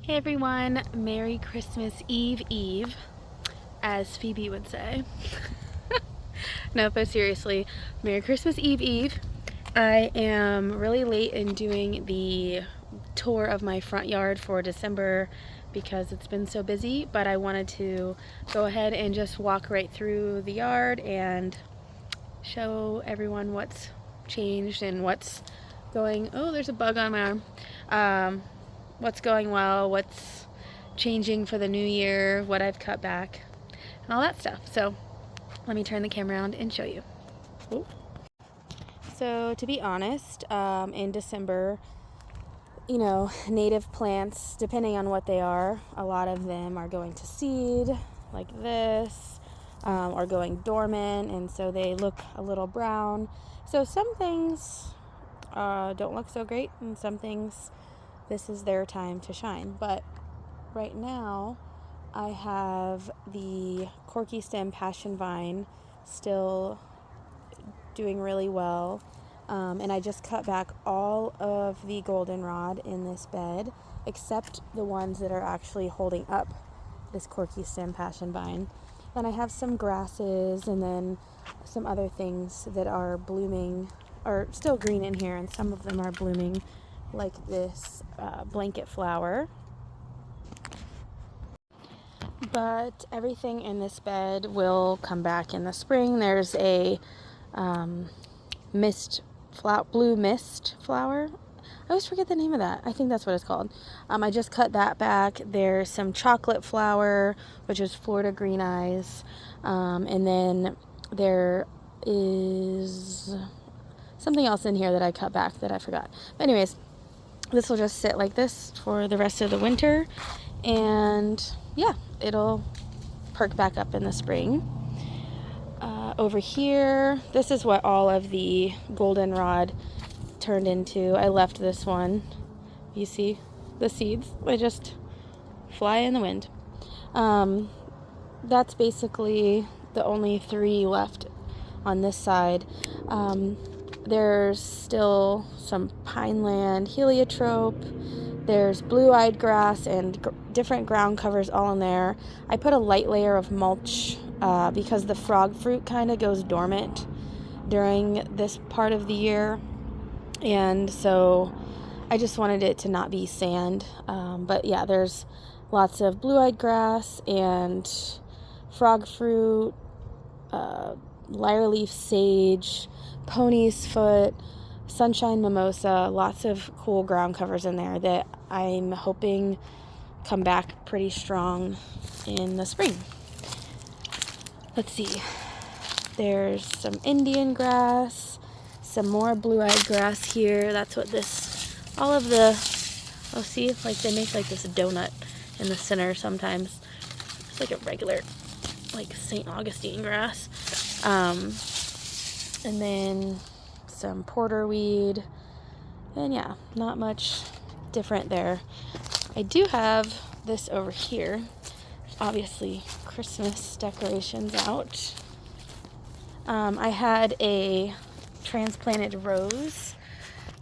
Hey everyone, Merry Christmas Eve Eve, as Phoebe would say. No, but seriously, Merry Christmas Eve Eve. I am really late in doing the tour of my front yard for December because it's been so busy, but I wanted to go ahead and just walk right through the yard and show everyone what's changed and what's going. Oh, there's a bug on my arm. What's going well, what's changing for the new year, what I've cut back, and all that stuff. So let me turn the camera around and show you. Ooh. So to be honest, in December, native plants, depending on what they are, a lot of them are going to seed like this, or going dormant, and so they look a little brown. So some things don't look so great, and some things this is their time to shine. But right now I have the corky stem passion vine still doing really well, and I just cut back all of the goldenrod in this bed except the ones that are actually holding up this corky stem passion vine. Then I have some grasses and then some other things that are blooming or still green in here, and some of them are blooming, like this blanket flower. But everything in this bed will come back in the spring. There's a blue mist flower. I always forget the name of that. I think that's what it's called. I just cut that back. There's some chocolate flower, which is Florida green eyes. And then there is something else in here that I cut back that I forgot. But anyways, this will just sit like this for the rest of the winter, and yeah, it'll perk back up in the spring. Over here, this is what all of the goldenrod turned into. I left this one. You see the seeds? They just fly in the wind. That's basically the only three left on this side. There's still some pineland heliotrope. There's blue-eyed grass and different ground covers all in there. I put a light layer of mulch because the frog fruit kind of goes dormant during this part of the year. And so I just wanted it to not be sand. But yeah, there's lots of blue-eyed grass and frog fruit, lyre leaf sage, pony's foot, sunshine mimosa, lots of cool ground covers in there that I'm hoping come back pretty strong in the spring. Let's see. There's some Indian grass, some more blue-eyed grass here. That's what see, like they make like this donut in the center sometimes. It's like a regular, like St. Augustine grass. And then some porterweed, and yeah, not much different there. I do have this over here, obviously Christmas decorations out. I had a transplanted rose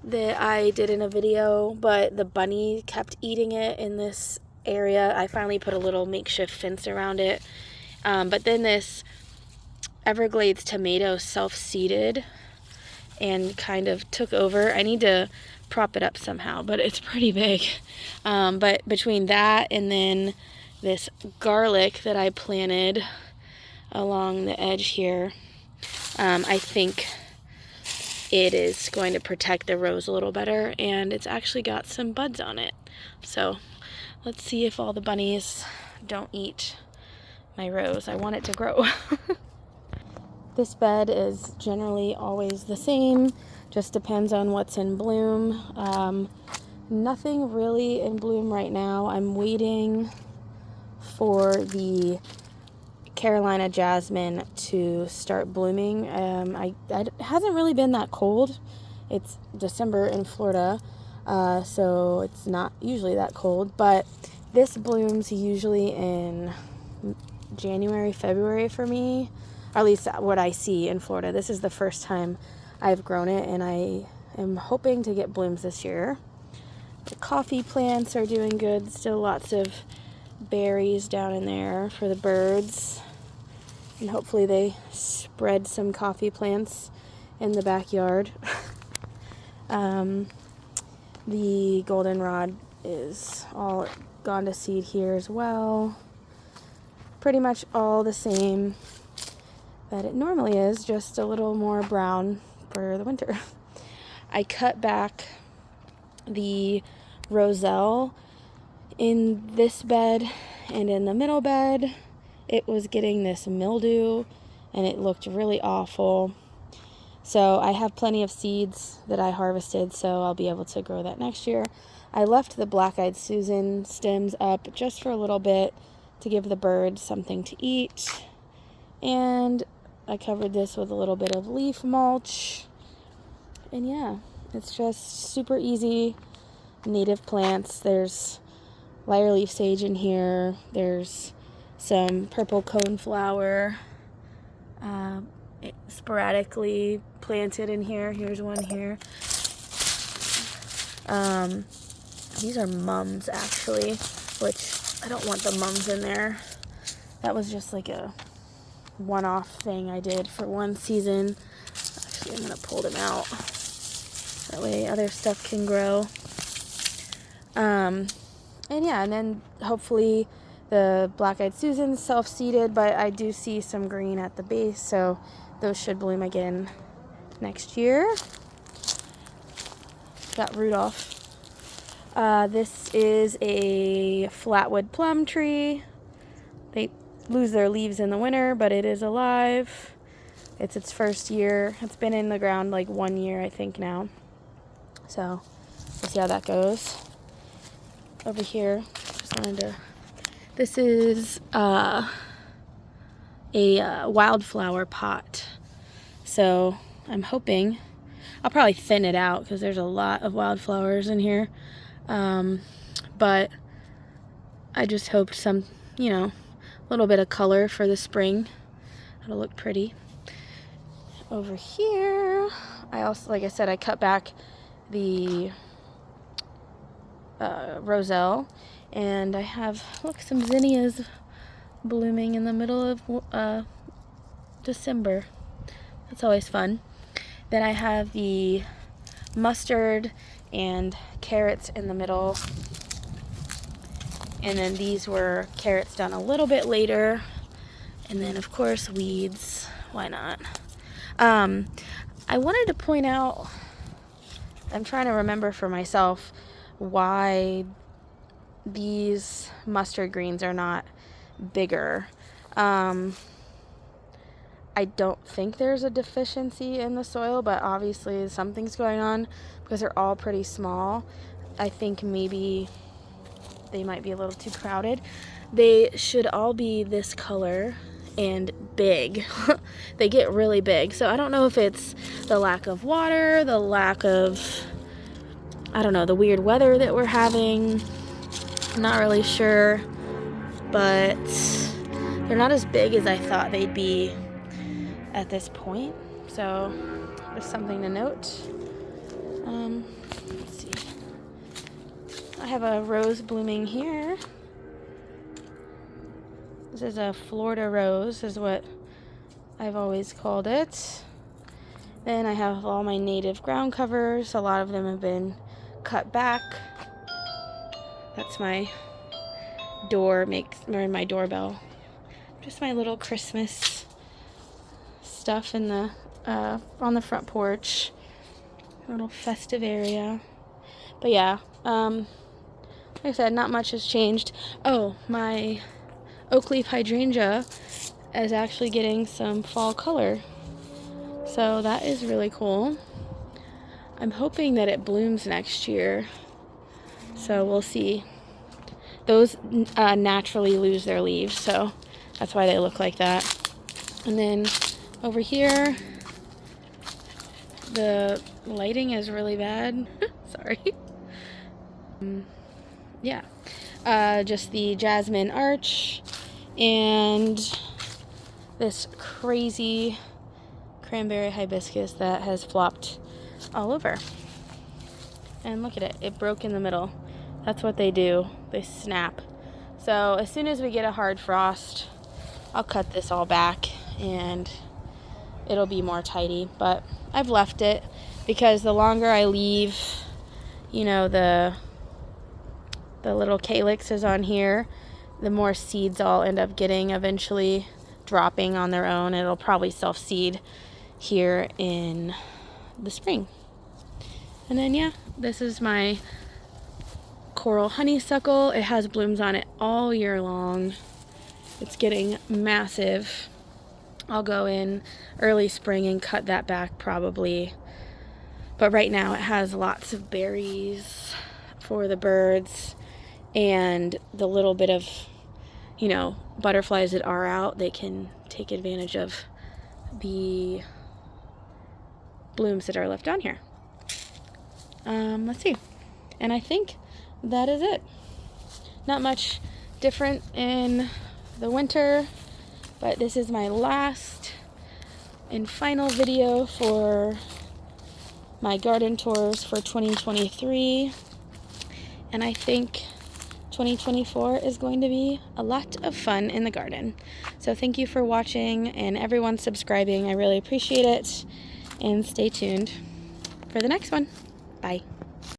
that I did in a video, but the bunny kept eating it in this area. I finally put a little makeshift fence around it, but then this Everglades tomato self-seeded and kind of took over. I need to prop it up somehow, but it's pretty big. But between that and then this garlic that I planted along the edge here, I think it is going to protect the rose a little better, and it's actually got some buds on it. So let's see if all the bunnies don't eat my rose. I want it to grow. This bed is generally always the same, just depends on what's in bloom. Nothing really in bloom right now. I'm waiting for the Carolina jasmine to start blooming. It hasn't really been that cold. It's December in Florida, so it's not usually that cold, but this blooms usually in January, February for me. Or at least what I see in Florida. This is the first time I've grown it, and I am hoping to get blooms this year. The coffee plants are doing good. Still lots of berries down in there for the birds. And hopefully they spread some coffee plants in the backyard. The goldenrod is all gone to seed here as well. Pretty much all the same that it normally is, just a little more brown for the winter. I cut back the Roselle in this bed and in the middle bed. It was getting this mildew and it looked really awful. So I have plenty of seeds that I harvested, so I'll be able to grow that next year. I left the black-eyed Susan stems up just for a little bit to give the birds something to eat. And I covered this with a little bit of leaf mulch. And yeah, it's just super easy native plants. There's lyre leaf sage in here. There's some purple coneflower sporadically planted in here. Here's one here. These are mums actually, which I don't want the mums in there. That was just like a one-off thing I did for one season. Actually, I'm gonna pull them out. That way other stuff can grow. And yeah, and then hopefully the black-eyed Susan's self-seeded, but I do see some green at the base, so those should bloom again next year. Got Rudolph. This is a flatwood plum tree. They lose their leaves in the winter, but it is alive. It's its first year. It's been in the ground like 1 year, I think, now. So we'll see how that goes. Over here, just wanted to... This is a wildflower pot. So I'm hoping... I'll probably thin it out because there's a lot of wildflowers in here. But I just hoped some, a little bit of color for the spring. It'll look pretty. Over here, I also, like I said, I cut back the Roselle, and I have, look, some zinnias blooming in the middle of December. That's always fun. Then I have the mustard and carrots in the middle. And then these were carrots done a little bit later. And then, of course, weeds. Why not? I wanted to point out, I'm trying to remember for myself why these mustard greens are not bigger. I don't think there's a deficiency in the soil, but obviously something's going on because they're all pretty small. I think maybe they might be a little too crowded. They should all be this color and big. They get really big. So I don't know if it's the lack of water, the lack of, I don't know, the weird weather that we're having. I'm not really sure, but they're not as big as I thought they'd be at this point, so just something to note. Let's see. I have a rose blooming here. This is a Florida rose, is what I've always called it. Then I have all my native ground covers. A lot of them have been cut back. That's my my doorbell. Just my little Christmas stuff in the on the front porch, a little festive area. But yeah, like I said, not much has changed. Oh, my oak leaf hydrangea is actually getting some fall color, so that is really cool. I'm hoping that it blooms next year, so we'll see. Those naturally lose their leaves, so that's why they look like that. And then over here, the lighting is really bad. Sorry. Yeah. Just the Jasmine arch and this crazy cranberry hibiscus that has flopped all over. and look at it. It broke in the middle. That's what they do. They snap. So as soon as we get a hard frost, I'll cut this all back and it'll be more tidy. But I've left it because the longer I leave, you know, the little calyxes on here, the more seeds I'll end up getting eventually dropping on their own. It'll probably self-seed here in the spring. And then yeah, this is my coral honeysuckle. It has blooms on it all year long. It's getting massive. I'll go in early spring and cut that back probably. But right now it has lots of berries for the birds, and the little bit of, you know, butterflies that are out, they can take advantage of the blooms that are left on here. Let's see. And I think that is it. Not much different in the winter, but this is my last and final video for my garden tours for 2023. And I think 2024 is going to be a lot of fun in the garden. So thank you for watching, and everyone subscribing. I really appreciate it. And stay tuned for the next one. Bye.